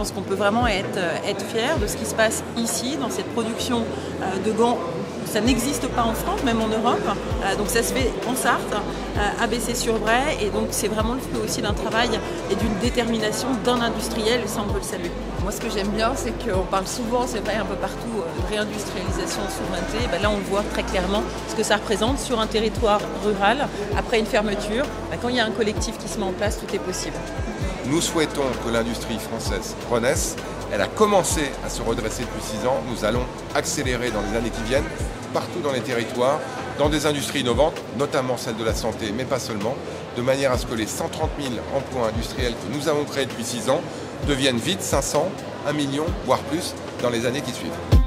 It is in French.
pense qu'on peut vraiment être fier de ce qui se passe ici, dans cette production de gants. Ça n'existe pas en France, même en Europe. Donc ça se fait en Sarthe, à Bessay-sur-Bray. Et donc c'est vraiment le fruit aussi d'un travail et d'une détermination d'un industriel. Et ça, on peut le saluer. Moi, ce que j'aime bien, c'est qu'on parle souvent, c'est vrai, un peu partout, de réindustrialisation, de souveraineté. Ben là, on le voit très clairement ce que ça représente sur un territoire rural. Après une fermeture, quand il y a un collectif qui se met en place, tout est possible. Nous souhaitons que l'industrie française renaisse. Elle a commencé à se redresser depuis 6 ans. Nous allons accélérer dans les années qui viennent, partout dans les territoires, dans des industries innovantes, notamment celle de la santé, mais pas seulement, de manière à ce que les 130 000 emplois industriels que nous avons créés depuis 6 ans deviennent vite 500, 1 million, voire plus, dans les années qui suivent.